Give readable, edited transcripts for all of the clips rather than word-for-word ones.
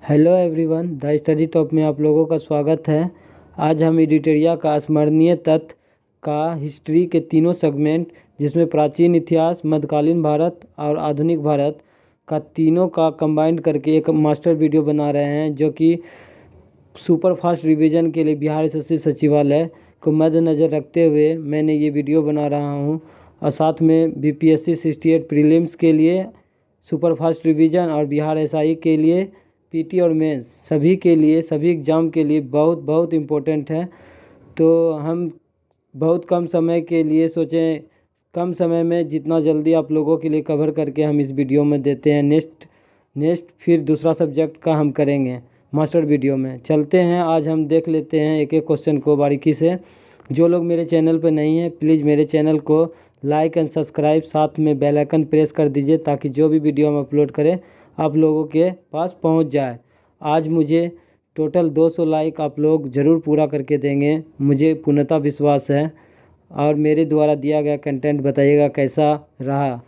Hello everyone, the study top में आप लोगों का स्वागत है। आज हम इरिट्रिया का स्मरणीय तथ्य का हिस्ट्री के तीनों सेगमेंट, जिसमें प्राचीन इतिहास, मध्यकालीन भारत और आधुनिक भारत का तीनों का कंबाइंड करके एक मास्टर वीडियो बना रहे हैं, जो कि सुपर फास्ट रिवीजन के लिए बिहार यशस्वी सचिवालय को मद्देनज़र रखते हुए मैंने ये वीडियो बना रहा हूँ। और साथ में बीपीएससी 68 प्रीलिम्स के लिए सुपर फास्ट रिवीजन और बिहार एसआई के लिए पीटी और मेंस, सभी के लिए, सभी एग्ज़ाम के लिए बहुत बहुत इम्पोर्टेंट है। तो हम बहुत कम समय के लिए सोचें, कम समय में जितना जल्दी आप लोगों के लिए कवर करके हम इस वीडियो में देते हैं। नेक्स्ट फिर दूसरा सब्जेक्ट का हम करेंगे मास्टर वीडियो में। चलते हैं, आज हम देख लेते हैं एक एक क्वेश्चन को बारीकी से। जो लोग मेरे चैनल पर नहीं हैं, प्लीज़ मेरे चैनल को लाइक एंड सब्सक्राइब, साथ में बेल आइकन प्रेस कर दीजिए, ताकि जो भी वीडियो हम अपलोड करें आप लोगों के पास पहुंच जाए। आज मुझे टोटल 200 लाइक आप लोग ज़रूर पूरा करके देंगे, मुझे पूर्णतः विश्वास है। और मेरे द्वारा दिया गया कंटेंट बताइएगा कैसा रहा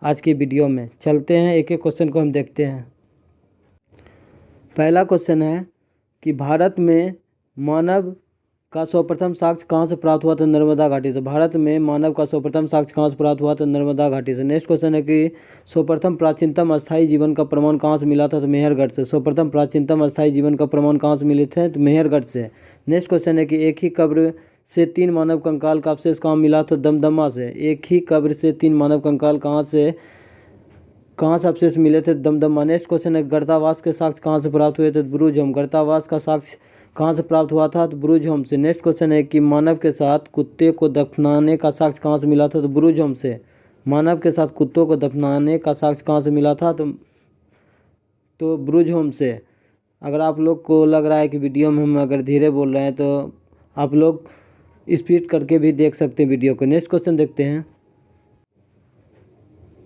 आज की वीडियो में। चलते हैं, एक एक क्वेश्चन को हम देखते हैं। पहला क्वेश्चन है कि भारत में मानव का सर्वप्रथम साक्ष्य कहाँ से प्राप्त हुआ था? नर्मदा घाटी से। भारत में मानव का सर्वप्रथम साक्ष्य कहाँ से प्राप्त हुआ था? नर्मदा घाटी से। नेक्स्ट क्वेश्चन है कि सर्वप्रथम प्राचीनतम अस्थायी जीवन का प्रमाण कहाँ से मिला था? तो मेहरगढ़ से। सर्वप्रथम प्राचीनतम अस्थायी जीवन का प्रमाण कहाँ से मिले थे? तो मेहरगढ़ से। नेक्स्ट क्वेश्चन है कि एक ही कब्र से 3 मानव कंकाल का अवशेष कहाँ मिला? तो दमदमा से। एक ही कब्र से 3 मानव कंकाल कहाँ से अवशेष मिले थे? दमदमा। नेक्स्ट क्वेश्चन है गर्तावास के साक्ष्य कहाँ से प्राप्त हुए थे? ब्रूजहोम। गर्तावास का साक्ष्य कहाँ से प्राप्त हुआ था? तो ब्रूजहोम से। नेक्स्ट क्वेश्चन है कि मानव के साथ कुत्ते को दफनाने का साक्ष्य कहाँ से मिला था? तो ब्रूजहोम से। मानव के साथ कुत्तों को दफनाने का साक्ष्य कहाँ से मिला था? तो ब्रूजहोम से। अगर आप लोग को लग रहा है कि वीडियो में हम अगर धीरे बोल रहे हैं, तो आप लोग स्पीड करके भी देख सकते हैं वीडियो को। नेक्स्ट क्वेश्चन देखते हैं।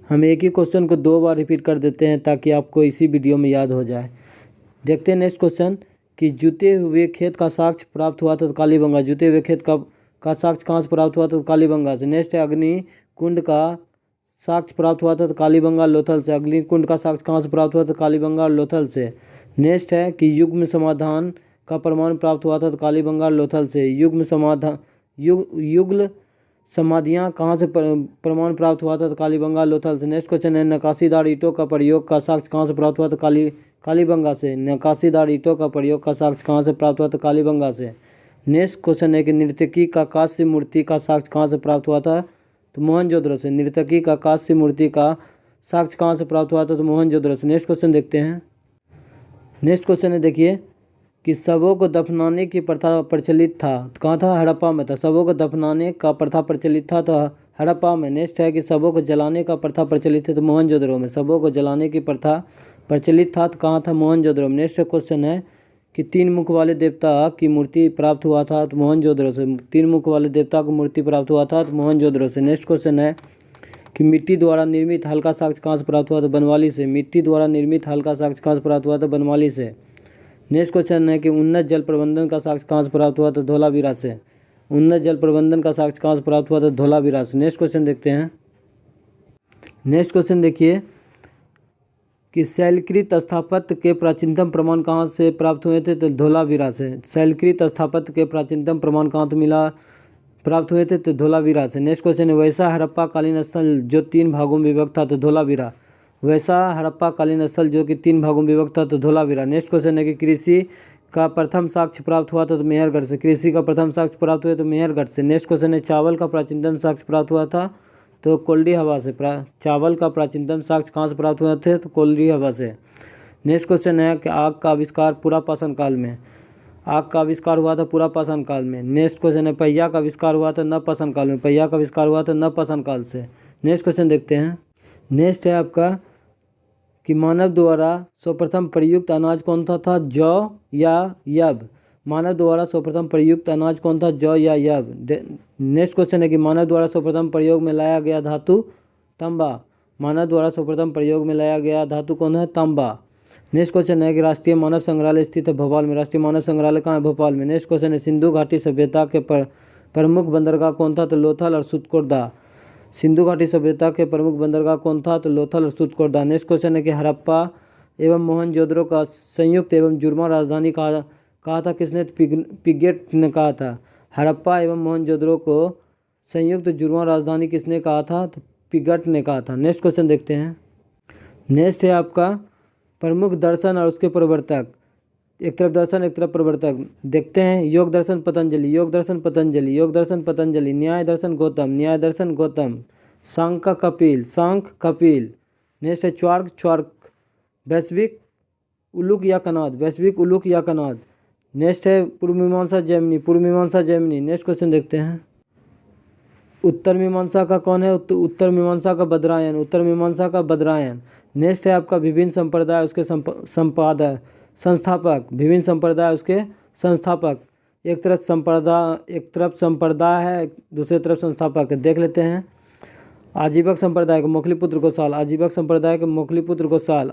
हम एक ही क्वेश्चन को 2 बार रिपीट कर देते हैं, ताकि आपको इसी वीडियो में याद हो जाए। देखते हैं नेक्स्ट क्वेश्चन कि जुते हुए खेत का साक्ष्य प्राप्त हुआ था? तो कालीबंगा। जुते हुए खेत का साक्ष्य कहाँ से प्राप्त हुआ था? तो कालीबंगा से। नेक्स्ट है अग्नि कुंड का साक्ष्य प्राप्त हुआ था? तो कालीबंगा लोथल से। अग्नि कुंड का साक्ष्य कहाँ से प्राप्त हुआ था? तो कालीबंगा लोथल से। नेक्स्ट है कि युग्म समाधान का प्रमाण प्राप्त हुआ था? तो कालीबंगा लोथल से। युगल समाधियाँ कहाँ से प्रमाण प्राप्त हुआ था? तो कालीबंगा लोथल से। नेक्स्ट क्वेश्चन है नक्काशीदार ईंटों का प्रयोग का साक्ष्य कहाँ से प्राप्त हुआ? तो कालीबंगा से। नक्काशीदार ईंटों का प्रयोग का साक्ष्य कहाँ से प्राप्त हुआ? तो कालीबंगा से। नेक्स्ट क्वेश्चन है कि नर्तकी का कांस्य मूर्ति का साक्ष्य कहाँ से प्राप्त हुआ था? तो मोहनजोदड़ो से। नर्तकी का कांस्य मूर्ति का साक्ष्य कहाँ से प्राप्त हुआ था? तो मोहनजोदड़ो से। नेक्स्ट क्वेश्चन देखते हैं। नेक्स्ट क्वेश्चन है, देखिए कि शवों को दफनाने की प्रथा प्रचलित था? तो कहाँ था? हड़प्पा में था। शवों को दफनाने का प्रथा प्रचलित था तो हड़प्पा में। नेक्स्ट है कि शवों को जलाने का प्रथा प्रचलित है? तो मोहनजोदड़ो में। शवों को जलाने की प्रथा प्रचलित था तो कहाँ था? मोहनजोदड़ो में। नेक्स्ट क्वेश्चन है कि 3 मुख वाले देवता की मूर्ति प्राप्त हुआ था? तो मोहनजोदड़ो से। 3 मुख वाले देवता की मूर्ति प्राप्त हुआ था तो मोहनजोदड़ो से। नेक्स्ट क्वेश्चन है कि मिट्टी द्वारा निर्मित हल्का साक्ष्य कहाँ से प्राप्त हुआ? तो बनवाली से। मिट्टी द्वारा निर्मित हल्का साक्ष्य कहाँ से प्राप्त हुआ? तो बनवाली से। नेक्स्ट क्वेश्चन है कि उन्नत जल प्रबंधन का साक्ष्य कहाँ से प्राप्त हुआ? तो धोलावीरा से। उन्नत जल प्रबंधन का साक्ष्य कहाँ से प्राप्त हुआ? तो धोलावीरा से। नेक्स्ट क्वेश्चन देखते हैं। नेक्स्ट क्वेश्चन देखिए कि शैलकृत स्थापत्य के प्राचीनतम प्रमाण कहाँ से प्राप्त हुए थे? तो धोलावीरा से। शैलकृत स्थापत्य के प्राचीनतम प्रमाण कहाँ से प्राप्त हुए थे? तो धोलावीरा से। नेक्स्ट क्वेश्चन है वैसा हड़प्पा कालीन स्थल जो 3 भागों में विभक्त था? तो धोलावीरा। वैसा हड़प्पा कालीन स्थल जो कि 3 भागों में विभक्त था तो धोलावीरा। नेक्स्ट क्वेश्चन है कि कृषि का प्रथम साक्ष्य प्राप्त हुआ था? तो मेहरगढ़ से। कृषि का प्रथम साक्ष्य प्राप्त हुआ तो मेहरगढ़ से। नेक्स्ट क्वेश्चन है चावल का प्राचीनतम साक्ष्य प्राप्त हुआ था? तो कोल्डी हवा से। चावल का प्राचीनतम साक्ष्य कहाँ से प्राप्त हुए थे? तो कोल्डी हवा से। नेक्स्ट क्वेश्चन है कि आग का आविष्कार पूरा पाषाण काल में। आग का आविष्कार हुआ था पूरा पाषाण काल में। नेक्स्ट क्वेश्चन है पहिया का आविष्कार हुआ था नव पाषाण काल में। पहिया का आविष्कार हुआ था नव पाषाण काल से। नेक्स्ट क्वेश्चन देखते हैं। नेक्स्ट है आपका कि मानव द्वारा सर्वप्रथम प्रयुक्त अनाज कौन सा था? जौ या यब। मानव द्वारा सर्वप्रथम प्रयुक्त अनाज कौन था? जौ या यब। नेक्स्ट क्वेश्चन है कि मानव द्वारा सर्वप्रथम प्रयोग में लाया गया धातु? तांबा। मानव द्वारा सर्वप्रथम प्रयोग में लाया गया धातु कौन है? तांबा। नेक्स्ट क्वेश्चन है कि राष्ट्रीय मानव संग्रहालय स्थित है भोपाल में। राष्ट्रीय मानव संग्रहालय कहाँ है? भोपाल में। नेक्स्ट क्वेश्चन है सिंधु घाटी सभ्यता के प्रमुख बंदरगाह कौन था? तो लोथल और सुतकोदा। सिंधु घाटी सभ्यता के प्रमुख बंदरगाह कौन था? तो लोथल और सुतकोदा। नेक्स्ट क्वेश्चन है कि हड़प्पा एवं मोहनजोदड़ो का संयुक्त एवं जुर्मा राजधानी कहा था किसने? पिगेट ने कहा था। हड़प्पा एवं मोहनजोदड़ो को संयुक्त जुर्मा राजधानी किसने कहा था? तो पिगेट ने कहा था। नेक्स्ट क्वेश्चन देखते हैं। नेक्स्ट है आपका प्रमुख दर्शन और उसके प्रवर्तक। एक तरफ दर्शन एक तरफ प्रवर्तक देखते हैं। योग दर्शन पतंजलि, योग दर्शन पतंजलि, योग दर्शन पतंजलि। न्याय दर्शन गौतम, न्याय दर्शन गौतम। सांख्य कपिल, सांख्य कपिल। नेक्स्ट है च्वार्क, च्वार्क। वैश्विक उलूक या कनाद, वैश्विक उलूक या कनाद। नेक्स्ट है पूर्व मीमांसा जैमिनी, पूर्व मीमांसा जैमिनी। नेक्स्ट क्वेश्चन देखते हैं। उत्तर मीमांसा का कौन है? उत्तर मीमांसा का बदरायन, उत्तर मीमांसा का बदरायन। नेक्स्ट है आपका विभिन्न संप्रदाय उसके संपादक संस्थापक, विभिन्न संप्रदाय उसके संस्थापक। एक तरफ संप्रदाय है, दूसरी तरफ संस्थापक है। देख लेते हैं। आजीवक संप्रदाय के मोखलीपुत्र गोसाल, आजीवक संप्रदाय के मोखलीपुत्र गोसाल।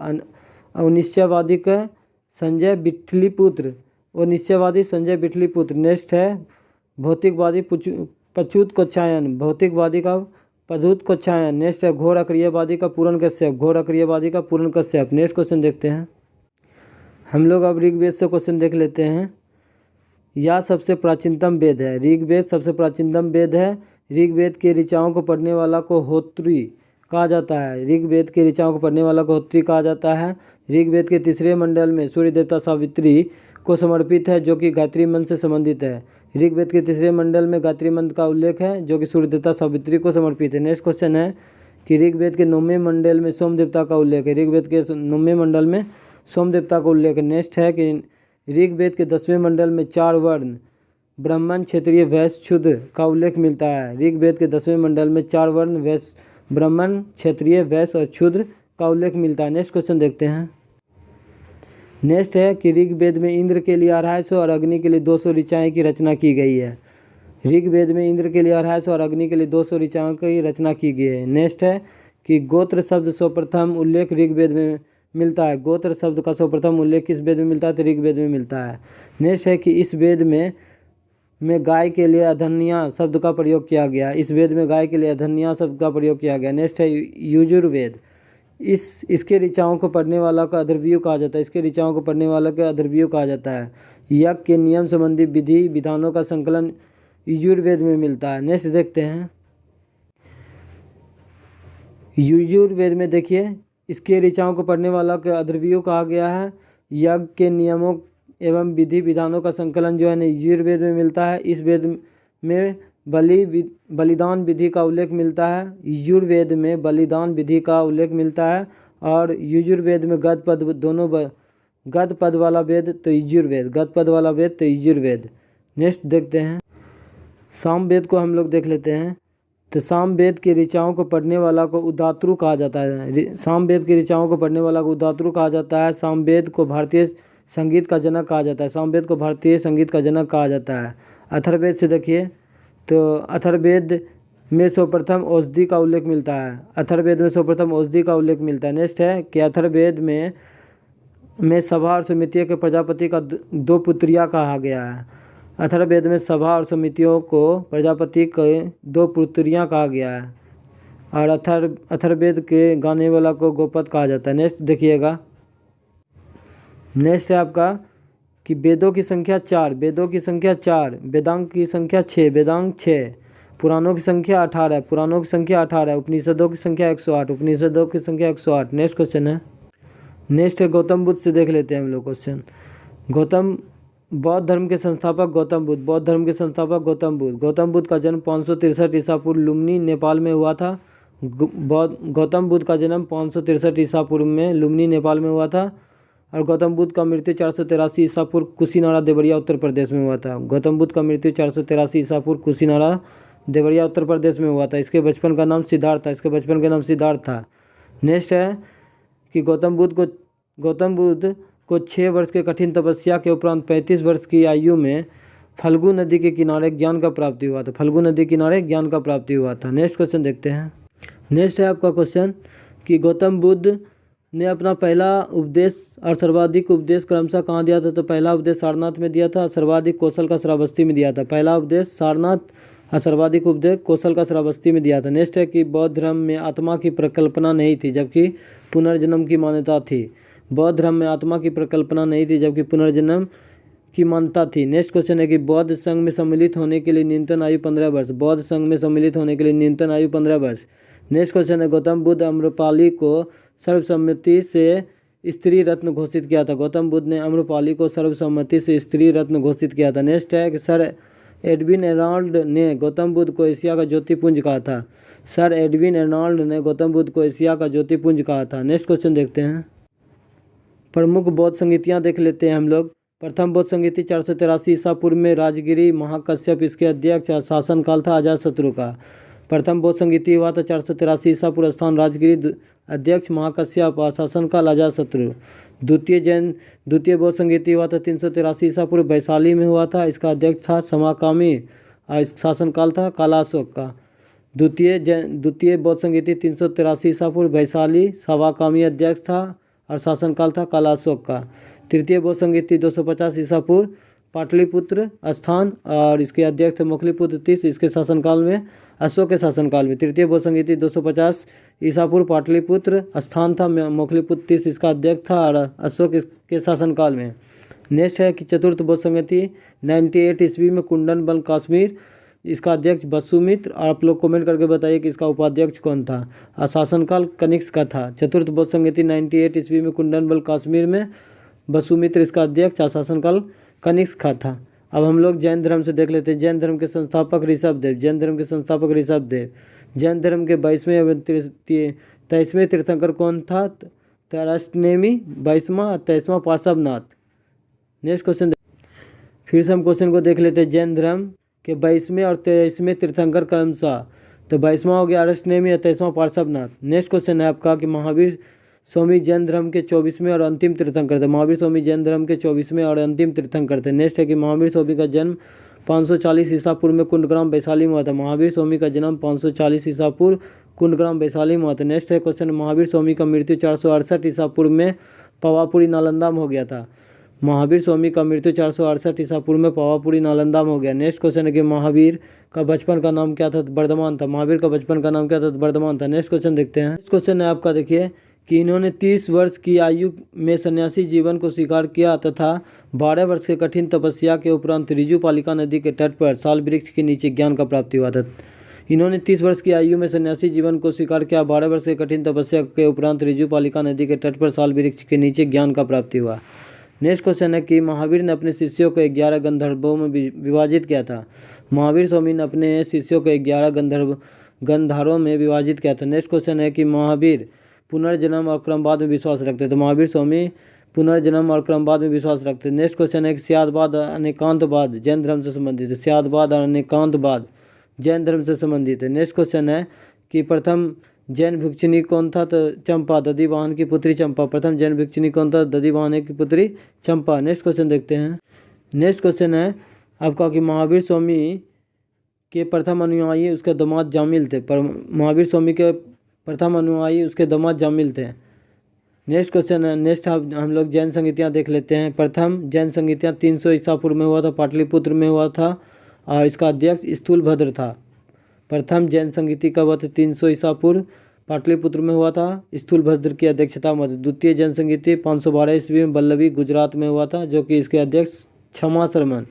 निश्चयवादी के संजय बिठलीपुत्र, और निश्चयवादी संजय बिठलीपुत्र। नेक्स्ट है भौतिकवादी पछूत कोच्छायन, भौतिकवादी का पधूत कोच्छायन। नेक्स्ट है घोर अक्रियवादी का पूरन कश्यप, घोर अक्रियवादी का पूरन कश्यप। नेक्स्ट क्वेश्चन देखते हैं। हम लोग अब ऋग्वेद से क्वेश्चन देख लेते हैं। यह सबसे प्राचीनतम वेद है, ऋग्वेद सबसे प्राचीनतम वेद है। ऋग्वेद के ऋचाओं को पढ़ने वाला को होत्री कहा जाता है, ऋग्वेद के ऋचाओं को पढ़ने वाला को होत्री कहा जाता है। ऋग्वेद के तीसरे मंडल में सूर्य देवता सावित्री को समर्पित है, जो कि गायत्री मंत्र से संबंधित है। ऋग्वेद के तीसरे मंडल में गायत्री मंत्र का उल्लेख है, जो कि सूर्य देवता सावित्री को समर्पित है। नेक्स्ट क्वेश्चन है कि ऋग्वेद के 9वें मंडल में सोम देवता का उल्लेख है, ऋग्वेद के 9वें मंडल में सोम देवता का उल्लेख है। नेक्स्ट है कि ऋग्वेद के 10वें मंडल में 4 वर्ण ब्राह्मण, क्षत्रिय, वैश्य, शूद्र का उल्लेख मिलता है। ऋग्वेद के 10वें मंडल में 4 वर्ण वैश्य, ब्राह्मण, क्षत्रिय, वैश्य और शूद्र का उल्लेख मिलता है। नेक्स्ट क्वेश्चन देखते हैं। नेक्स्ट है कि ऋग्वेद में इंद्र के लिए 250 और अग्नि के लिए 200 ऋचाएँ की रचना की गई है। ऋग्वेद में इंद्र के लिए 250 और अग्नि के लिए 200 ऋचाओं की रचना की गई है। नेक्स्ट है कि गोत्र शब्द सर्वप्रथम उल्लेख ऋग्वेद में मिलता है। गोत्र शब्द का सर्वप्रथम उल्लेख किस वेद में मिलता है? तो ऋग्वेद में मिलता है। नेक्स्ट है कि इस वेद में गाय के लिए अधन्या शब्द का प्रयोग किया गया, इस वेद में गाय के लिए अधन्या शब्द का प्रयोग किया गया। नेक्स्ट है यजुर्वेद, इसके ऋचाओं को पढ़ने वाला का अध्वर्यु कहा जाता है, इसके ऋचाओं को पढ़ने वाला का अध्वर्यु कहा जाता है। यज्ञ के नियम संबंधी विधि विधानों का संकलन यजुर्वेद में मिलता है। नेक्स्ट देखते हैं। यजुर्वेद में देखिए इसके ऋचाओं को पढ़ने वाला के अध्वर्यु कहा गया है। यज्ञ के नियमों एवं विधि विधानों का संकलन जो है ना यजुर्वेद में मिलता है। इस वेद में बलिदान विधि का उल्लेख मिलता है। यजुर्वेद में बलिदान विधि का उल्लेख मिलता है। और यजुर्वेद में गद पद दोनों गद पद वाला वेद तो यजुर्वेद, गद पद वाला वेद तो यजुर्वेद। नेक्स्ट देखते हैं। सामवेद को हम लोग देख लेते हैं। तो सामवेद के ऋचाओं को पढ़ने वाला को उदातृ कहा जाता है। सामवेद के ऋचाओं को पढ़ने वाला को उदातृ कहा जाता है। सामवेद को भारतीय संगीत का जनक कहा जाता है, सामवेद को भारतीय संगीत का जनक कहा जाता है। अथर्ववेद से देखिए तो अथर्ववेद में सर्वप्रथम औषधि का उल्लेख मिलता है, अथर्ववेद में सर्वप्रथम औषधि का उल्लेख मिलता है। नेक्स्ट है कि अथर्ववेद में सभा और समितियों के प्रजापति का 2 पुत्रियाँ कहा गया है। अथर्ववेद में सभा और समितियों को प्रजापति के 2 पुत्रियाँ कहा गया है। और अथर्ववेद के गाने वाला को गोपद कहा जाता है। नेक्स्ट देखिएगा। नेक्स्ट है आपका कि वेदों की संख्या 4, वेदों की संख्या 4, वेदांग की संख्या 6, वेदांग 6, पुराणों की संख्या 18, पुराणों की संख्या 18, उपनिषदों की संख्या 108, उपनिषदों की संख्या 108। नेक्स्ट क्वेश्चन है। नेक्स्ट है गौतम बुद्ध से देख लेते हैं हम लोग क्वेश्चन। बौद्ध धर्म के संस्थापक गौतम बुद्ध, बौद्ध धर्म के संस्थापक गौतम बुद्ध। गौतम बुद्ध का जन्म 563 ईसा पूर्व लुम्बिनी नेपाल में हुआ था। गौतम बुद्ध का जन्म 563 ईसा पूर्व में लुम्बिनी नेपाल में हुआ था। और गौतम बुद्ध का मृत्यु 483 ईसा पूर्व कुशीनारा देवरिया उत्तर प्रदेश में हुआ था। गौतम बुद्ध का मृत्यु 483 ईसा पूर्व कुशीनारा देवरिया उत्तर प्रदेश में हुआ था। इसके बचपन का नाम सिद्धार्थ था, इसके बचपन का नाम सिद्धार्थ था। नेक्स्ट है कि गौतम बुद्ध को 6 वर्ष के कठिन तपस्या के उपरांत 35 वर्ष की आयु में फल्गु नदी के किनारे ज्ञान का प्राप्ति हुआ था, फल्गु नदी के किनारे ज्ञान का प्राप्ति हुआ था। नेक्स्ट क्वेश्चन देखते हैं। नेक्स्ट है आपका क्वेश्चन कि गौतम बुद्ध ने अपना पहला उपदेश और सर्वाधिक उपदेश क्रमशः कहाँ दिया था? तो पहला उपदेश सारनाथ में दिया था, सर्वाधिक कौशल का श्रावस्ती में दिया था। पहला उपदेश सारनाथ और सर्वाधिक उपदेश कौशल का श्रावस्ती में दिया था। नेक्स्ट है कि बौद्ध धर्म में आत्मा की प्रकल्पना नहीं थी, जबकि पुनर्जन्म की मान्यता थी। बौद्ध धर्म में आत्मा की प्रकल्पना नहीं थी जबकि पुनर्जन्म की मान्यता थी। नेक्स्ट क्वेश्चन है कि बौद्ध संघ में सम्मिलित होने के लिए न्यूनतम आयु 15 वर्ष। बौद्ध संघ में सम्मिलित होने के लिए न्यूनतम आयु 15 वर्ष। नेक्स्ट क्वेश्चन है गौतम बुद्ध अम्रपाली को सर्वसम्मति से स्त्री रत्न घोषित किया था। गौतम बुद्ध ने अम्रपाली को सर्वसम्मति से स्त्री रत्न घोषित किया था। नेक्स्ट है कि सर एडविन एर्नाल्ड ने गौतम बुद्ध को एशिया का ज्योतिपुंज कहा था। सर एडविन एर्नाल्ड ने गौतम बुद्ध को एशिया का ज्योतिपुंज कहा था। नेक्स्ट क्वेश्चन देखते हैं। प्रमुख बौद्ध संगीतियाँ देख लेते हैं हम लोग। प्रथम बौद्ध संगीति 483 ईसा पूर्व में राजगिरी महाकश्यप इसके अध्यक्ष शासनकाल था अजातशत्रु का। प्रथम बौद्ध संगीति हुआ था 483 ईसा पूर्व, स्थान राजगिरी, अध्यक्ष महाकश्यप और शासनकाल अजातशत्रु। द्वितीय बौद्ध संगीति हुआ था 383 ईसा पूर्व, वैशाली में हुआ था, इसका अध्यक्ष था समाकामी और शासनकाल था कालाशोक का। द्वितीय बौद्ध संगीति 383 ईसा पूर्व, वैशाली, सवाकामी अध्यक्ष था और शासनकाल था कालाशोक का। तृतीय बौद्ध संगीति 250 ईसा पूर्व, पाटलिपुत्र स्थान और इसके अध्यक्ष थे मोखलीपुत्र तीस, इसके शासनकाल में अशोक के शासनकाल में। तृतीय बौद्ध संगीति 250 ईसा पूर्व, पाटलिपुत्र स्थान था, मोखलीपुत्र तीस इसका अध्यक्ष था और अशोक के शासनकाल में। नेक्स्ट है कि चतुर्थ बौद्ध संगीति 98 ईस्वी में कुंडन बल कश्मीर, इसका अध्यक्ष वसुमित्र। और आप लोग कमेंट करके बताइए कि इसका उपाध्यक्ष कौन था। और शासनकाल कनिष्क का था। चतुर्थ बौद्ध संगीति 98 ईस्वी में कुंडन बल कश्मीर में, वसुमित्र इसका अध्यक्ष और शासनकाल कनिष्क का था। अब हम लोग जैन धर्म से देख लेते हैं। जैन धर्म के संस्थापक ऋषभदेव। जैन धर्म के संस्थापक ऋषभदेव। जैन धर्म के 23वें तीर्थंकर कौन था? तरश्नेमी 22वां और 23वां पार्श्वनाथ। नेक्स्ट क्वेश्चन, फिर से हम क्वेश्चन को देख लेते हैं। जैन धर्म के 22वें और 23वें तीर्थंकर क्रमशः, तो 22वां हो गया अरश्नेमी और 23वां पार्श्वनाथ। नेक्स्ट क्वेश्चन है आपका कि महावीर स्वामी जैन धर्म के 24वें और अंतिम तीर्थंकर थे। महावीर स्वामी जैन धर्म के 24वें और अंतिम तीर्थंकर थे। नेक्स्ट है कि महावीर स्वामी का जन्म 540 ईसा पूर्व में कुंडग्राम वैशाली में हुआ था। महावीर स्वामी का जन्म 540 ईसा पूर्व कुंडग्राम वैशाली में हुआ था। नेक्स्ट है क्वेश्चन, महावीर स्वामी का मृत्यु 468 ईसा पूर्व में पावापुरी नालंदा में हो गया था। महावीर स्वामी का मृत्यु 468 ईसा पूर्व में पावापुरी नालंदा में हो गया। नेक्स्ट क्वेश्चन है कि महावीर का बचपन का नाम क्या था? वर्धमान था। महावीर का बचपन का नाम क्या था? वर्धमान था। नेक्स्ट क्वेश्चन देखते हैं। नेक्स्ट क्वेश्चन है आपका, देखिए कि इन्होंने 30 वर्ष की आयु में सन्यासी जीवन को स्वीकार किया तथा 12 वर्ष के कठिन तपस्या के उपरांत रिजुपालिका नदी के तट पर साल वृक्ष के नीचे ज्ञान का प्राप्ति हुआ था। इन्होंने 30 वर्ष की आयु में सन्यासी जीवन को स्वीकार किया, 12 वर्ष के कठिन तपस्या के उपरांत रिजुपालिका नदी के तट पर साल वृक्ष के नीचे ज्ञान का प्राप्ति हुआ। नेक्स्ट क्वेश्चन है कि महावीर ने अपने शिष्यों को 11 गंधर्वों में विभाजित किया था। महावीर स्वामी ने अपने शिष्यों को 11 गंधर्वों में विभाजित किया था। नेक्स्ट क्वेश्चन है कि महावीर पुनर्जन्म और क्रमवाद में विश्वास रखते थे। महावीर स्वामी पुनर्जन्म और क्रमवाद में विश्वास रखते थे। नेक्स्ट क्वेश्चन है कि स्यादवाद अनेकांतवाद जैन धर्म से संबंधित है। स्यादवाद और अनेकांतवाद जैन धर्म से संबंधित है। नेक्स्ट क्वेश्चन है कि प्रथम जैन भिक्षुणी कौन था? तो चंपा, दधिवाहन की पुत्री चंपा। प्रथम जैन भिक्षुणी कौन था? दधिवाहन की पुत्री चंपा। नेक्स्ट क्वेश्चन देखते हैं। नेक्स्ट क्वेश्चन है आपका कि महावीर स्वामी के प्रथम अनुयायी उसके दामाद जामिल थे। पर महावीर स्वामी के प्रथम अनुयायी उसके दामाद जामिल थे। नेक्स्ट क्वेश्चन है, नेक्स्ट हम लोग जैन संगीतियाँ देख लेते हैं। प्रथम जैन संगीतियाँ 300 ईसा पूर्व में हुआ था, पाटलिपुत्र में हुआ था और इसका अध्यक्ष स्थूलभद्र था। प्रथम जैन संगीति कब हुआ था? 300 ईसा पूर्व, पाटलिपुत्र में हुआ था, स्थूलभद्र की अध्यक्षता में। द्वितीय जैन संगीति 512 ईस्वी में बल्लभी गुजरात में हुआ था, जो कि इसके अध्यक्ष क्षमा शर्मन।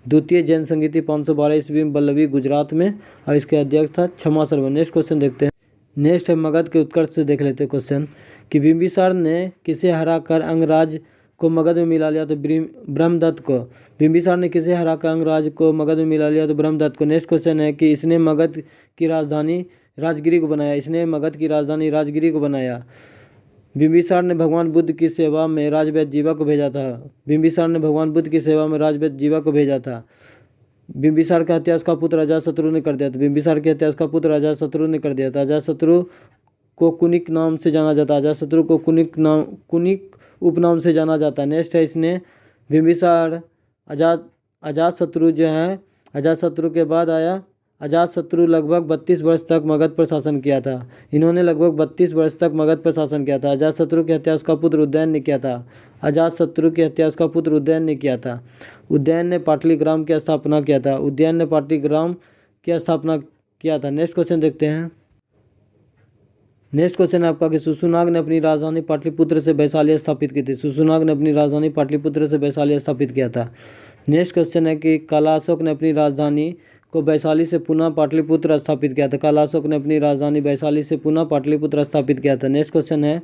द्वितीय जैन संगीति 512 ईस्वी में बल्लभी गुजरात में और इसके अध्यक्ष था क्षमा शर्मन। नेक्स्ट क्वेश्चन देखते हैं। नेक्स्ट है मगध के उत्कर्ष से देख लेते हैं क्वेश्चन कि बिंबिसार ने किसे हराकर अंगराज को मगध में मिला लिया? तो ब्रह्मदत्त को। बिंबिसार ने किसे हराकर अंगराज को मगध में मिला लिया? तो ब्रह्मदत्त को। नेक्स्ट क्वेश्चन है कि इसने मगध की राजधानी राजगिरी को बनाया। इसने मगध की राजधानी राजगिरी को बनाया। बिंबिसार ने भगवान बुद्ध की सेवा में राजवैद्य जीवा को भेजा था। बिंबिसार ने भगवान बुद्ध की सेवा में राजवैद्य जीवा को भेजा था। बिंबिसार का हत्या उसका पुत्र अजातशत्रु ने कर दिया था। बिंबिसार की हत्या उसका पुत्र अजातशत्रु ने कर दिया था। अजातशत्रु को कुनिक नाम से जाना जाता है। अजातशत्रु को कुनिक उपनाम से जाना जाता है। नेक्स्ट है, इसने बिंबिसार अजातशत्रु जो है, अजातशत्रु के बाद आया अजातशत्रु लगभग 32 वर्ष तक मगध पर शासन किया था। इन्होंने लगभग 32 वर्ष तक मगध पर शासन किया था। अजातशत्रु की हत्या उसका पुत्र उदयन ने किया था। अजातशत्रु की हत्या उसका पुत्र उदयन ने किया था। उदयन ने पाटलिग्राम की स्थापना किया था। उदयन ने पाटलिग्राम की स्थापना किया था। नेक्स्ट क्वेश्चन देखते हैं। नेक्स्ट क्वेश्चन है आपका कि सुसुनाग ने अपनी राजधानी पाटलिपुत्र से वैशाली स्थापित की थी। सुसुनाग ने अपनी राजधानी पाटलिपुत्र से वैशाली स्थापित किया था। नेक्स्ट क्वेश्चन है कि कालाशोक ने अपनी राजधानी को वैशाली से पुनः पाटलिपुत्र स्थापित किया था। कालाशोक ने अपनी राजधानी वैशाली से पुनः पाटलिपुत्र स्थापित किया था। नेक्स्ट क्वेश्चन है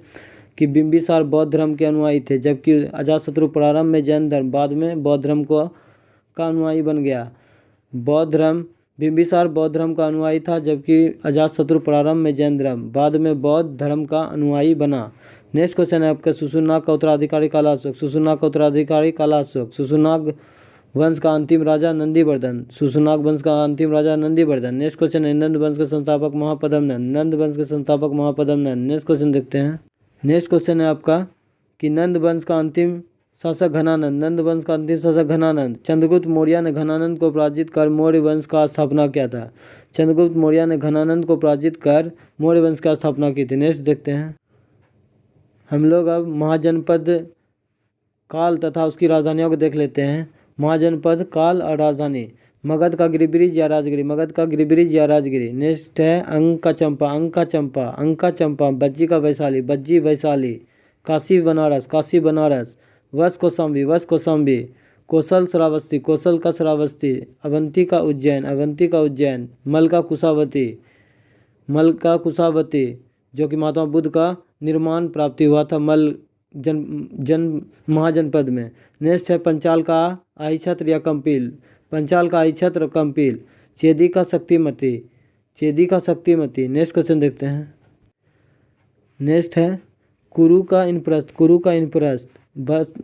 कि बिंबिसार बौद्ध धर्म के अनुयायी थे, जबकि अजातशत्रु प्रारंभ में जैन धर्म, बाद में बौद्ध धर्म का अनुयायी बन गया। बिंबिसार बौद्ध धर्म का अनुयायी था, जबकि अजातशत्रु प्रारंभ में जैन धर्म, बाद में बौद्ध धर्म का अनुयायी बना। नेक्स्ट क्वेश्चन है आपका सुसुनाग का उत्तराधिकारी कालाशोक। सुसुनाग का उत्तराधिकारी कालाशोक। सुसुनाग वंश का अंतिम राजा नंदीवर्धन। सुसुनाग वंश का अंतिम राजा नंदीवर्धन। नेक्स्ट क्वेश्चन है नंद वंश के संस्थापक महापद्मनंद। नंद वंश के संस्थापक महापद्मनंद। नेक्स्ट क्वेश्चन देखते हैं। नेक्स्ट क्वेश्चन है आपका कि नंद वंश का अंतिम शासक घनानंद। नंद वंश का अंतिम शासक घनानंद। चंद्रगुप्त मौर्य ने घनानंद को पराजित कर मौर्य वंश का स्थापना किया था। चंद्रगुप्त मौर्य ने घनानंद को पराजित कर मौर्य वंश का स्थापना की थी। नेक्स्ट देखते हैं हम लोग अब महाजनपद काल तथा उसकी राजधानियों को देख लेते हैं। महाजनपद काल और राजधानी। मगध का गिरिब्रिज या राजगिरी। मगध का गिरिब्रिज या राजगिरी। नेक्स्ट है अंग का चंपा। अंग का चंपा। अंग का चंपा। बज्जी का वैशाली। बज्जी वैशाली। काशी बनारस। काशी बनारस। वश कौशाम्बी। वश कौशाम्बी। कौशल श्रावस्ती। कौशल का श्रावस्ती। अवंती का उज्जैन। अवंती का उज्जैन। मल का कुशावती। मल का कुशावती, जो कि महात्मा बुद्ध का निर्माण प्राप्ति हुआ था मल महाजनपद में। नेक्स्ट है पंचाल का आईछत्र या कंपील। पंचाल का आईछत्र और कंपील। चेदी का शक्तिमती। चेदी का शक्तिमती। नेक्स्ट क्वेश्चन देखते हैं। नेक्स्ट है कुरु का इंद्रप्रस्थ। कुरु का इंद्रप्रस्थ।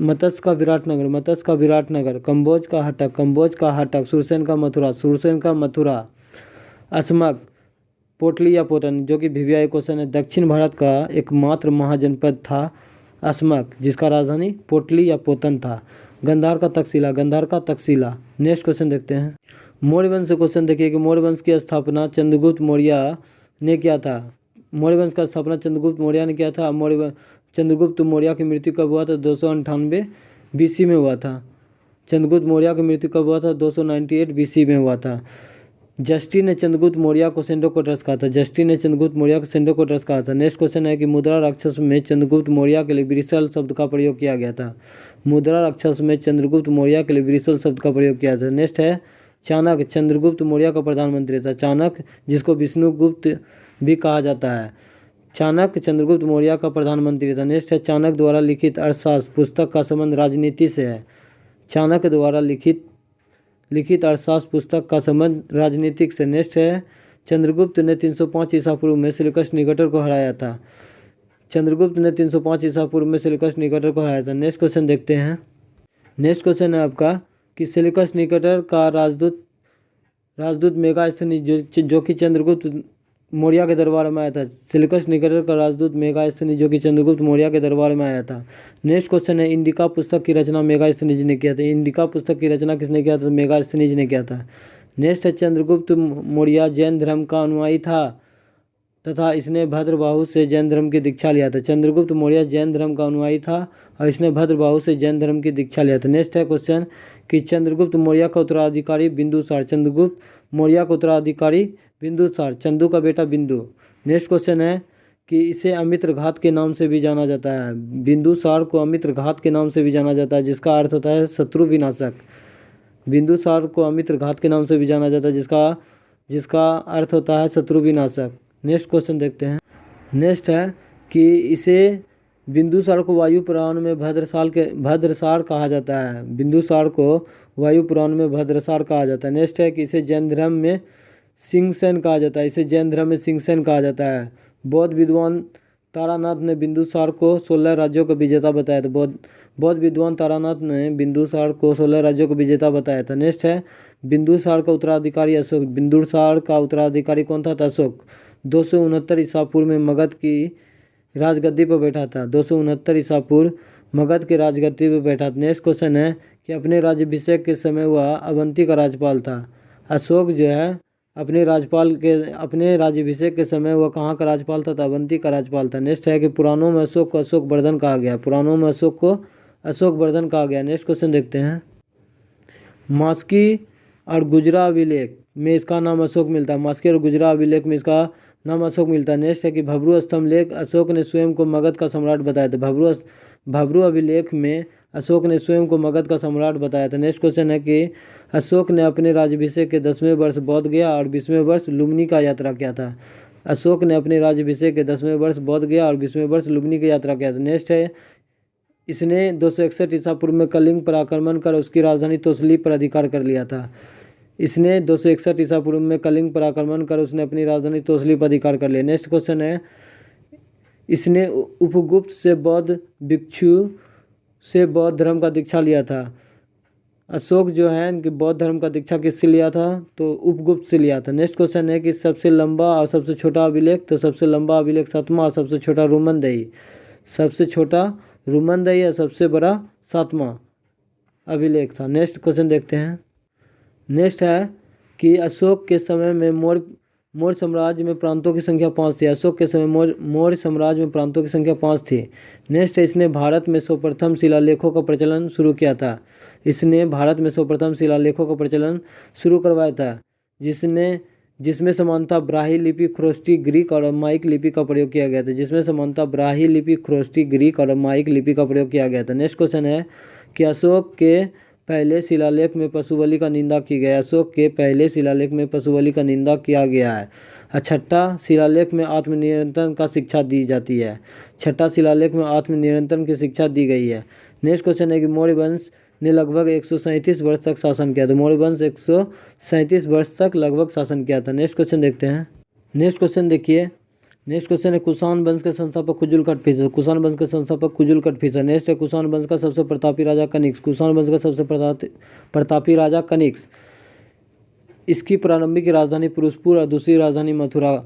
मत्स्य का विराटनगर। मत्स्य का विराटनगर। कंबोज का हटक। कंबोज का हटक। सुरसेन का मथुरा। सुरसेन का मथुरा। असमक पोटली या पोतन, जो कि वीवीआई क्वेश्चन है। दक्षिण भारत का एकमात्र महाजनपद था असमक, जिसका राजधानी पोटली या पोतन था। गंधार का तक्षशिला। गंधार का तक्षशिला। नेक्स्ट क्वेश्चन देखते हैं। मौर्य वंश से क्वेश्चन देखिए कि मौर्य वंश की स्थापना चंद्रगुप्त मौर्य ने किया था। मौर्य वंश का स्थापना चंद्रगुप्त मौर्य ने किया था। चंद्रगुप्त मौर्य की मृत्यु कब हुआ था? 298 BC में हुआ था। चंद्रगुप्त मौर्य की मृत्यु कब हुआ था? 298 BC में हुआ था। जस्टिन ने चंद्रगुप्त मौर्य को सेंडोकोटस कहा था। जस्टिन ने चंद्रगुप्त मौर्य को सेंडोकोटस कहा था। नेक्स्ट क्वेश्चन है कि मुद्रा राक्षस में चंद्रगुप्त मौर्य के लिए विरिशल शब्द का प्रयोग किया गया था। मुद्रा राक्षस में चंद्रगुप्त मौर्य के लिए विरिशल शब्द का प्रयोग किया था। नेक्स्ट है चाणक्य। चंद्रगुप्त मौर्य का प्रधानमंत्री था। चाणक्य, जिसको विष्णुगुप्त भी कहा जाता है। चाणक्य चंद्रगुप्त मौर्य का प्रधानमंत्री था। नेक्स्ट है चाणक्य द्वारा लिखित अर्थशास्त्र पुस्तक का संबंध राजनीति से है। चाणक्य द्वारा लिखित अर्थशास्त्र पुस्तक का संबंध राजनीतिक से। नेक्स्ट है चंद्रगुप्त ने 305 ईसा पूर्व में सेल्यूकस निकेटर को हराया था। चंद्रगुप्त ने 305 ईसा पूर्व में सेल्यूकस निकेटर को हराया था। नेक्स्ट क्वेश्चन देखते हैं। नेक्स्ट क्वेश्चन है आपका कि सेल्यूकस निकेटर का राजदूत मेगास्थनी, जो कि चंद्रगुप्त मौर्य के दरबार में आया था। सेल्यूकस निकेटर का राजदूत मेगास्थनी, जो कि चंद्रगुप्त मौर्य के दरबार में आया था। नेक्स्ट क्वेश्चन है इंडिका पुस्तक की रचना मेगास्थनीज ने किया था। इंडिका पुस्तक की रचना किसने किया था? मेगास्थनीज ने किया था। नेक्स्ट है चंद्रगुप्त मौर्य जैन धर्म का अनुयायी था तथा इसने भद्रबाहु से जैन धर्म की दीक्षा लिया था। चंद्रगुप्त मौर्य जैन धर्म का अनुयायी था और इसने भद्रबाहु से जैन धर्म की दीक्षा लिया था। नेक्स्ट है क्वेश्चन कि चंद्रगुप्त मौर्य का उत्तराधिकारी बिंदुसार। चंद्रगुप्त मौर्य का उत्तराधिकारी बिंदुसार, चंदू का बेटा बिंदु। नेक्स्ट क्वेश्चन है कि इसे अमित्र घात के नाम से भी जाना जाता है। बिंदुसार को अमित्र घात के नाम से भी जाना जाता है, जिसका अर्थ होता है शत्रु विनाशक। बिंदुसार को अमित्र घात के नाम से भी जाना जाता है, जिसका अर्थ होता है शत्रु विनाशक। नेक्स्ट क्वेश्चन देखते हैं। नेक्स्ट है कि इसे बिंदुसार को वायु पुराण में भद्रसार कहा जाता है। बिंदुसार को वायु पुराण में भद्रसार कहा जाता है। नेक्स्ट है कि इसे जैन धर्म में सिंहसेन कहा जाता है। इसे जैन धर्म में सिंहसेन कहा जाता है। बौद्ध विद्वान तारानाथ ने बिंदुसार को 16 राज्यों का विजेता बताया था। बौद्ध विद्वान तारानाथ ने बिंदुसार को 16 राज्यों का विजेता बताया था। नेक्स्ट है बिंदुसार का उत्तराधिकारी अशोक। बिंदुसार का उत्तराधिकारी कौन था? अशोक। 269 ईसा पूर्व में मगध की राजगद्दी पर बैठा था। 269 ईसा पूर्व मगध के राजगद्दी पर बैठा था। नेक्स्ट क्वेश्चन है कि अपने राज्याभिषेक के समय वह अवंती का राज्यपाल था। अशोक जो है अपने राज्याभिषेक के समय वह कहाँ का राज्यपाल था? अवंती का राज्यपाल था। नेक्स्ट है कि पुराणों में अशोक को अशोक वर्धन कहा गया। पुराणों में अशोक को अशोक वर्धन कहा गया। नेक्स्ट क्वेश्चन देखते हैं। मास्की और गुजरा अभिलेख में इसका नाम अशोक मिलता है। मास्की और गुजरा अभिलेख में इसका नाम अशोक मिलता है। नेक्स्ट है कि भब्रू स्तंभ लेख अशोक ने स्वयं को मगध का सम्राट बताया था। भब्रू अभिलेख में अशोक ने स्वयं को मगध का सम्राट बताया था। नेक्स्ट क्वेश्चन है कि अशोक ने अपने राज्याभिषेक के 10वें वर्ष बौद्ध गया और 20वें वर्ष लुम्बिनी का यात्रा किया था। अशोक ने अपने राज्याभिषेक के 10वें वर्ष बौद्ध गया और 20वें वर्ष लुम्बिनी की यात्रा किया था। नेक्स्ट है इसने 261 ईसा पूर्व में कलिंग पर आक्रमण कर उसकी राजधानी तोसली पर अधिकार कर लिया था। इसने 261 ईसा पूर्व में कलिंग पर आक्रमण कर उसने अपनी राजधानी तोसली पर अधिकार कर लिया। नेक्स्ट क्वेश्चन है इसने उपगुप्त से बौद्ध भिक्षु से बौद्ध धर्म का दीक्षा लिया था। अशोक जो है इनके बौद्ध धर्म का दीक्षा किससे लिया था, तो उपगुप्त से लिया था। नेक्स्ट क्वेश्चन है कि सबसे लंबा और सबसे छोटा अभिलेख, तो सबसे लंबा अभिलेख 7वां और सबसे छोटा रोमनदही। सबसे छोटा रोमनदही और सबसे बड़ा 7वां अभिलेख था। नेक्स्ट क्वेश्चन देखते हैं। नेक्स्ट है कि अशोक के समय में मौर्य साम्राज्य में प्रांतों की संख्या 5 थी। अशोक के समय मौर्य साम्राज्य में प्रांतों की संख्या 5 थी। नेक्स्ट है इसने भारत में सर्वप्रथम शिलालेखों का प्रचलन शुरू किया था। इसने भारत में सर्वप्रथम शिलालेखों का प्रचलन शुरू करवाया था जिसमें समानता ब्राह्मी लिपि, ख्रोष्टी ग्रीक और अरमाइक लिपि का प्रयोग किया गया था। जिसमें समानता ब्राह्मी लिपि, ख्रोष्टी ग्रीक और अरमाइक लिपि का प्रयोग किया गया था। नेक्स्ट क्वेश्चन है कि अशोक के पहले शिलालेख में पशु बलि का निंदा की गई है। अशोक के पहले शिलालेख में पशु बलि का निंदा किया गया है। छठा शिलालेख में आत्मनियंत्रण का शिक्षा दी जाती है। छठा शिलालेख में आत्मनियंत्रण की शिक्षा दी गई है। नेक्स्ट क्वेश्चन है कि मौर्य वंश ने लगभग 137 वर्ष तक शासन किया था। मौर्य वंश 137 वर्ष तक लगभग शासन किया था। नेक्स्ट क्वेश्चन देखते हैं। नेक्स्ट क्वेश्चन देखिए। नेक्स्ट क्वेश्चन है कुषाण वंश के संस्थापक कुजुल कटफिसर। कुषाण वंश के संस्थापक कुजुल कटफिसर। नेक्स्ट है कुषाण वंश का सबसे प्रतापी राजा कनिष्क। कुषाण वंश का सबसे प्रतापी राजा कनिष्क। इसकी प्रारंभिक राजधानी पुरुषपुर और दूसरी राजधानी मथुरा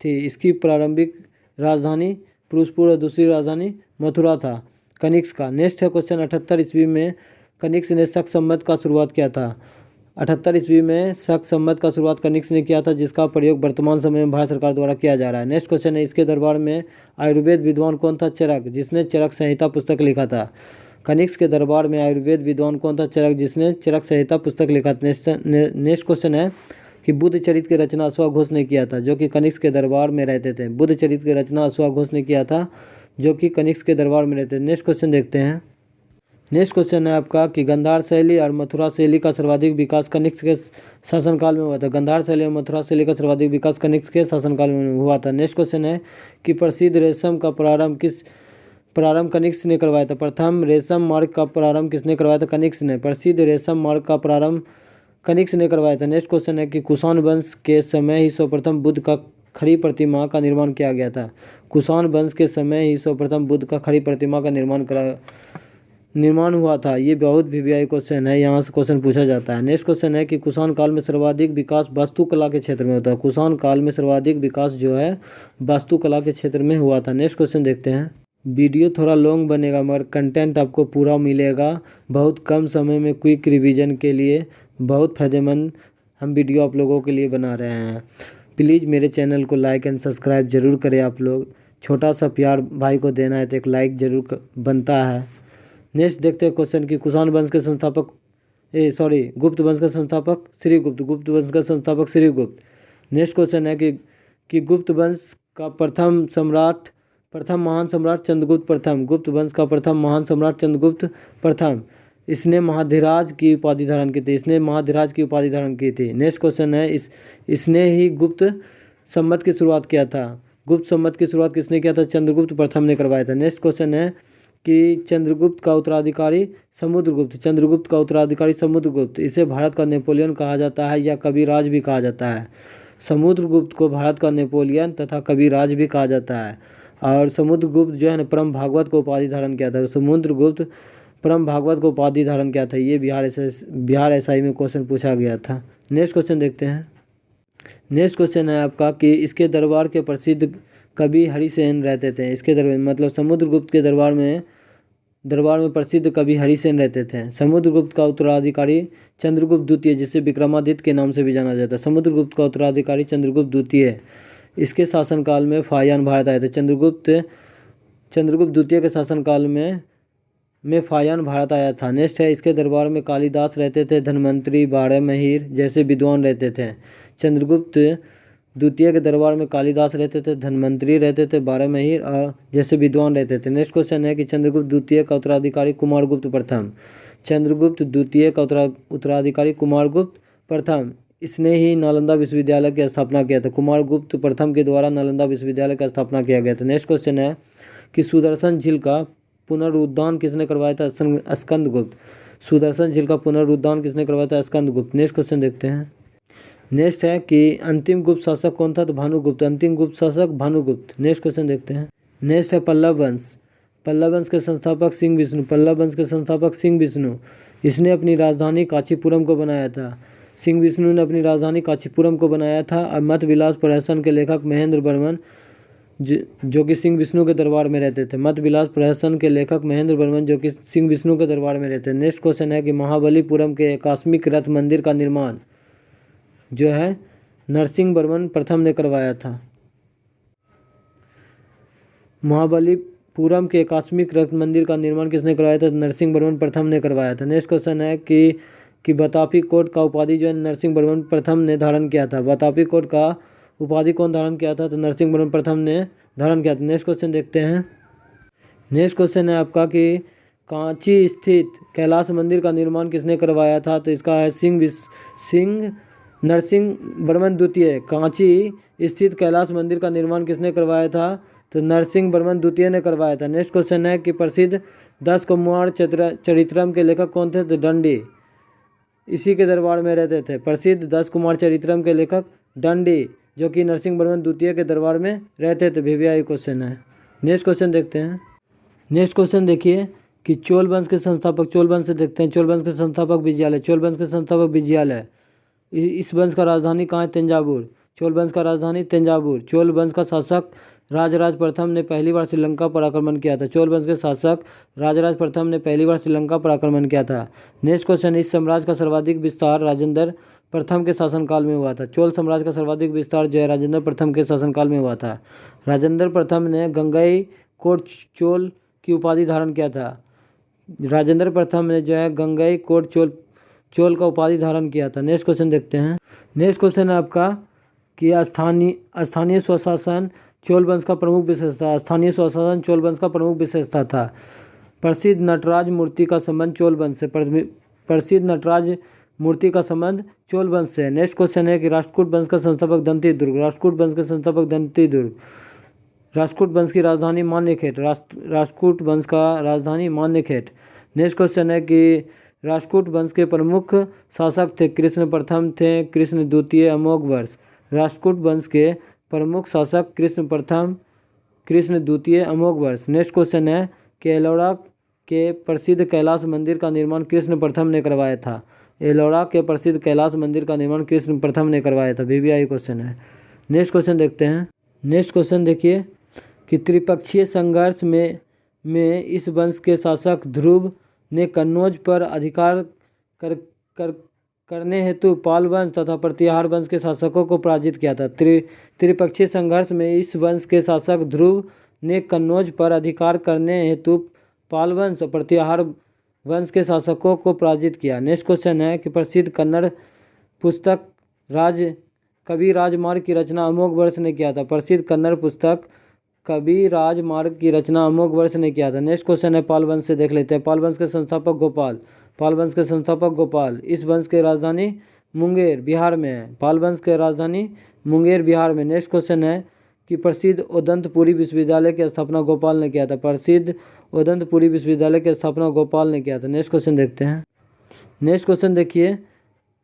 थी। इसकी प्रारंभिक राजधानी पुरुषपुर और दूसरी राजधानी मथुरा था कनिष्क का। नेक्स्ट है क्वेश्चन 78 ईस्वी में कनिष्क ने शक संवत का शुरुआत किया था। 78 ईस्वी में शक संवत का शुरुआत कनिष्क ने किया था, जिसका प्रयोग वर्तमान समय में भारत सरकार द्वारा किया जा रहा है। नेक्स्ट क्वेश्चन है इसके दरबार में आयुर्वेद विद्वान कौन था, चरक, जिसने चरक संहिता पुस्तक लिखा था। कनिष्क के दरबार में आयुर्वेद विद्वान कौन था, चरक, जिसने चरक संहिता पुस्तक लिखा था। नेक्स्ट क्वेश्चन है कि बुद्ध चरित्र की रचना अश्वघोष ने किया था, जो कि कनिष्क के दरबार में रहते थे। बुद्ध चरित्र की रचना अश्वघोष ने किया था, जो कि कनिष्क के दरबार में रहते थे। नेक्स्ट क्वेश्चन देखते हैं। नेक्स्ट क्वेश्चन है आपका कि गांधार शैली और मथुरा शैली का सर्वाधिक विकास कनिष्क के शासनकाल में हुआ था। गांधार शैली और मथुरा शैली का सर्वाधिक विकास कनिष्क के शासनकाल में हुआ था। नेक्स्ट क्वेश्चन है कि प्रसिद्ध रेशम का प्रारंभ कनिष्क ने करवाया था। प्रथम रेशम मार्ग का प्रारंभ किसने करवाया था, कनिष्क ने। प्रसिद्ध रेशम मार्ग का प्रारंभ कनिष्क ने करवाया था। नेक्स्ट क्वेश्चन है कि कुषाण वंश के समय ही सर्वप्रथम बुद्ध का खड़ी प्रतिमा का निर्माण किया गया था। कुषाण वंश के समय ही सर्वप्रथम बुद्ध का खड़ी प्रतिमा का निर्माण हुआ था। ये बहुत वीवीआई क्वेश्चन है, यहाँ से क्वेश्चन पूछा जाता है। नेक्स्ट क्वेश्चन है कि कुषाण काल में सर्वाधिक विकास वास्तुकला के क्षेत्र में होता है। कुषाण काल में सर्वाधिक विकास जो है वास्तुकला के क्षेत्र में हुआ था। नेक्स्ट क्वेश्चन देखते हैं। वीडियो थोड़ा लॉन्ग बनेगा मगर कंटेंट आपको पूरा मिलेगा। बहुत कम समय में क्विक रिवीजन के लिए बहुत फ़ायदेमंद हम वीडियो आप लोगों के लिए बना रहे हैं। प्लीज़ मेरे चैनल को लाइक एंड सब्सक्राइब ज़रूर करें। आप लोग छोटा सा प्यार भाई को देना है तो एक लाइक ज़रूर बनता है। नेक्स्ट देखते हैं क्वेश्चन कि कुषाण वंश के संस्थापक गुप्त वंश का संस्थापक श्रीगुप्त। गुप्त वंश का संस्थापक श्रीगुप्त। नेक्स्ट क्वेश्चन है कि गुप्त वंश का प्रथम महान सम्राट चंद्रगुप्त प्रथम। गुप्त वंश का प्रथम महान सम्राट चंद्रगुप्त प्रथम। इसने महाधिराज की उपाधि धारण की थी। नेक्स्ट क्वेश्चन है इसने ही गुप्त संवत की शुरुआत किया था। गुप्त संवत की शुरुआत किसने किया था, चंद्रगुप्त प्रथम ने करवाया था। नेक्स्ट क्वेश्चन है कि चंद्रगुप्त का उत्तराधिकारी समुद्रगुप्त। इसे भारत का नेपोलियन कहा जाता है या कविराज भी कहा जाता है। समुद्रगुप्त को भारत का नेपोलियन तथा कविराज भी कहा जाता है। और समुद्रगुप्त जो है ना परम भागवत को उपाधि धारण किया था। समुद्रगुप्त परम भागवत को उपाधि धारण किया था। ये बिहार एसआई में क्वेश्चन पूछा गया था। नेक्स्ट क्वेश्चन देखते हैं। नेक्स्ट क्वेश्चन है आपका कि इसके दरबार के प्रसिद्ध कवि हरिसेन रहते थे। इसके दरबार मतलब समुद्रगुप्त के दरबार में प्रसिद्ध कवि हरिसेन रहते थे। समुद्रगुप्त का उत्तराधिकारी चंद्रगुप्त द्वितीय, जिसे विक्रमादित्य के नाम से भी जाना जाता है। समुद्रगुप्त का उत्तराधिकारी चंद्रगुप्त द्वितीय, इसके शासनकाल में फाहियान भारत आए थे। चंद्रगुप्त द्वितीय के शासनकाल में फाहियान भारत आया था। नेक्स्ट है इसके दरबार में कालिदास रहते थे, धन्वंतरि, बारहमहीर जैसे विद्वान रहते थे। चंद्रगुप्त द्वितीय के दरबार में कालिदास रहते थे, धन्वंतरी रहते थे, बारहमहीर और जैसे विद्वान रहते थे। नेक्स्ट क्वेश्चन है कि चंद्रगुप्त द्वितीय का उत्तराधिकारी कुमारगुप्त प्रथम। चंद्रगुप्त द्वितीय का उत्तराधिकारी कुमारगुप्त प्रथम, इसने ही नालंदा विश्वविद्यालय की स्थापना किया था। कुमारगुप्त प्रथम के द्वारा नालंदा विश्वविद्यालय की स्थापना किया गया था। नेक्स्ट क्वेश्चन है कि सुदर्शन झील का पुनरुद्धार किसने करवाया था? स्कंदगुप्त। सुदर्शन झील का पुनरुद्धार किसने करवाया था? स्कंदगुप्त। नेक्स्ट क्वेश्चन देखते हैं। नेक्स्ट है कि अंतिम गुप्त शासक कौन था? तो भानुगुप्त। अंतिम गुप्त शासक भानुगुप्त। नेक्स्ट क्वेश्चन देखते हैं। नेक्स्ट है पल्लव वंश। पल्लव वंश के संस्थापक सिंह विष्णु। पल्लव वंश के संस्थापक सिंह विष्णु, इसने अपनी राजधानी कांचीपुरम को बनाया था। सिंह विष्णु ने अपनी राजधानी कांचीपुरम को बनाया था। और मत विलास प्रहसन के लेखक महेंद्र वर्मन, जो कि सिंह विष्णु के दरबार में रहते थे। मत विलास प्रहसन के लेखक महेंद्र वर्मन, जो कि सिंह विष्णु के दरबार में रहते थे। नेक्स्ट क्वेश्चन है कि महाबलीपुरम के आकस्मिक रथ मंदिर का निर्माण जो है नरसिंह वर्मन प्रथम ने करवाया था। महाबलीपुरम के आकस्मिक रथ मंदिर का निर्माण किसने करवाया था? नरसिंह वर्मन प्रथम ने करवाया था। नेक्स्ट क्वेश्चन है कि बतापी कोट का उपाधि जो है नरसिंह वर्मन प्रथम ने धारण किया था। बतापी कोट का उपाधि कौन धारण किया था? तो नरसिंह वर्मन प्रथम ने धारण किया था। नेक्स्ट क्वेश्चन देखते हैं। नेक्स्ट क्वेश्चन है आपका कि कांची स्थित कैलाश मंदिर का निर्माण किसने करवाया था? तो इसका है नरसिंह वर्मन द्वितीय। कांची स्थित कैलाश मंदिर का निर्माण किसने करवाया था? तो नरसिंह वर्मन द्वितीय ने करवाया था। नेक्स्ट क्वेश्चन है कि प्रसिद्ध 10 कुमार चरित्रम के लेखक कौन थे? तो दंडी, इसी के दरबार में रहते थे। प्रसिद्ध 10 कुमार चरित्रम के लेखक दंडी, जो कि नरसिंह वर्मन द्वितीय के दरबार में रहते थे। VVI क्वेश्चन है। नेक्स्ट क्वेश्चन देखते हैं। नेक्स्ट क्वेश्चन देखिए कि चोल वंश के संस्थापक, चोल वंश से देखते हैं। चोल वंश के संस्थापक विजयालय। चोल वंश के संस्थापक विजयालय। इस वंश का राजधानी कहाँ है? तंजावुर। चोल वंश का राजधानी तंजावुर। चोल वंश का शासक राजराज प्रथम ने पहली बार श्रीलंका पर आक्रमण किया था। चोल वंश के शासक राजराज प्रथम ने पहली बार श्रीलंका पर आक्रमण किया था। नेक्स्ट क्वेश्चन, इस साम्राज्य का सर्वाधिक विस्तार राजेंद्र प्रथम के शासनकाल में हुआ था। चोल साम्राज्य का सर्वाधिक विस्तार जो है राजेंद्र प्रथम के शासनकाल में हुआ था। राजेंद्र प्रथम ने गंगई कोट चोल की उपाधि धारण किया था। राजेंद्र प्रथम ने जो है गंगई कोट चोल का उपाधि धारण किया था। नेक्स्ट क्वेश्चन देखते हैं। नेक्स्ट क्वेश्चन है आपका कि स्थानीय स्वशासन चोल वंश का प्रमुख विशेषता। स्थानीय स्वशासन चोल वंश का प्रमुख विशेषता था। प्रसिद्ध नटराज मूर्ति का संबंध चोल वंश से। प्रसिद्ध नटराज मूर्ति का संबंध चोल वंश से। नेक्स्ट क्वेश्चन है कि राष्ट्रकूट वंश का संस्थापक दंतीदुर्ग। राष्ट्रकूट वंश के संस्थापक दंतीदुर्ग। राष्ट्रकूट वंश की राजधानी मान्यखेट। राष्ट्रकूट वंश का राजधानी मान्यखेट। नेक्स्ट क्वेश्चन है कि राष्ट्रकूट वंश के प्रमुख शासक थे कृष्ण प्रथम थे, कृष्ण द्वितीय, अमोघ वर्ष। राष्ट्रकूट वंश के प्रमुख शासक कृष्ण प्रथम, कृष्ण द्वितीय, अमोघ वर्ष। नेक्स्ट क्वेश्चन है कि एलोरा के प्रसिद्ध कैलाश मंदिर का निर्माण कृष्ण प्रथम ने करवाया था। एलोरा के प्रसिद्ध कैलाश मंदिर का निर्माण कृष्ण प्रथम ने करवाया था। VVI क्वेश्चन है। नेक्स्ट क्वेश्चन देखते हैं। नेक्स्ट क्वेश्चन देखिए कि त्रिपक्षीय संघर्ष में इस वंश के शासक ध्रुव ने कन्नौज पर अधिकार करने हेतु पाल वंश तथा प्रतिहार वंश के शासकों को पराजित किया था। त्रिपक्षीय संघर्ष में इस वंश के शासक ध्रुव ने कन्नौज पर अधिकार करने हेतु पाल वंश और प्रतिहार वंश के शासकों को पराजित किया। नेक्स्ट क्वेश्चन है कि प्रसिद्ध कन्नड़ पुस्तक कवि राजमार्ग की रचना अमोघ वर्ष ने किया था। प्रसिद्ध कन्नड़ पुस्तक कवि राजमार्ग की रचना अमोघ वर्ष ने किया था। नेक्स्ट क्वेश्चन है पाल वंश से देख लेते हैं। पाल वंश के संस्थापक गोपाल। पाल वंश के संस्थापक गोपाल। इस वंश की राजधानी मुंगेर बिहार में है। पाल वंश की राजधानी मुंगेर बिहार में। नेक्स्ट क्वेश्चन है कि प्रसिद्ध उदंतपुरी विश्वविद्यालय की स्थापना गोपाल ने किया था। प्रसिद्ध उदंतपुरी विश्वविद्यालय की स्थापना गोपाल ने किया था। नेक्स्ट क्वेश्चन देखते हैं। नेक्स्ट क्वेश्चन देखिए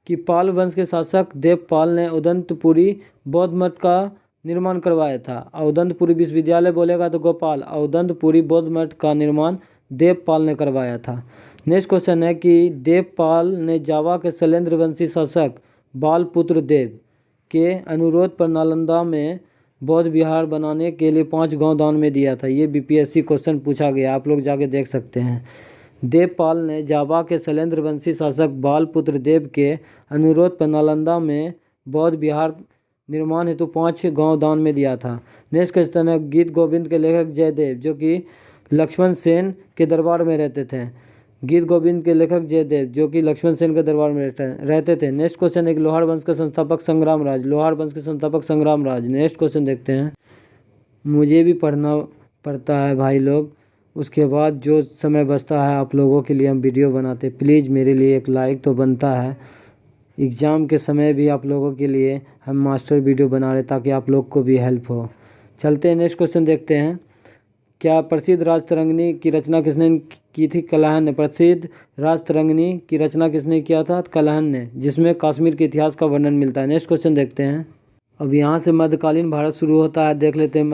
कि पाल वंश के शासक देवपाल ने उदंतपुरी बौद्ध मठ का निर्माण करवाया था। उदंतपुरी विश्वविद्यालय बोलेगा तो गोपाल। उदंतपुरी बौद्ध मठ का निर्माण देवपाल ने करवाया था। नेक्स्ट क्वेश्चन है कि देवपाल ने जावा के शैलेंद्र वंशी शासक बालपुत्र देव के अनुरोध पर नालंदा में बौद्ध विहार बनाने के लिए 5 गांव दान में दिया था। ये BPSC क्वेश्चन पूछा गया, आप लोग जाके देख सकते हैं। देवपाल ने जावा के शैलेंद्र वंशी शासक बालपुत्र देव के अनुरोध पर नालंदा में बौद्ध विहार निर्माण हेतु 5 गांव दान में दिया था। नेक्स्ट क्वेश्चन है गीत गोविंद के लेखक जयदेव, जो कि लक्ष्मण सेन के दरबार में रहते थे। गीत गोविंद के लेखक जयदेव, जो कि लक्ष्मण सेन के दरबार में रहते थे। नेक्स्ट क्वेश्चन है कि लोहार वंश के संस्थापक संग्रामराज। लोहार वंश के संस्थापक संग्रामराज। नेक्स्ट क्वेश्चन देखते हैं। मुझे भी पढ़ना पड़ता है भाई लोग, उसके बाद जो समय बचता है आप लोगों के लिए हम वीडियो बनाते। प्लीज़ मेरे लिए एक लाइक तो बनता है। एग्ज़ाम के समय भी आप लोगों के लिए हम मास्टर वीडियो बना रहे ताकि आप लोग को भी हेल्प हो। चलते हैं नेक्स्ट क्वेश्चन देखते हैं। क्या प्रसिद्ध राजतरंगिणी की रचना किसने की थी? कलाहन ने। प्रसिद्ध राजतरंगिणी की रचना किसने किया था? कलाहन ने, जिसमें कश्मीर के इतिहास का वर्णन मिलता है। नेक्स्ट क्वेश्चन देखते हैं। अब यहाँ से मध्यकालीन भारत शुरू होता है, देख लेते हैं।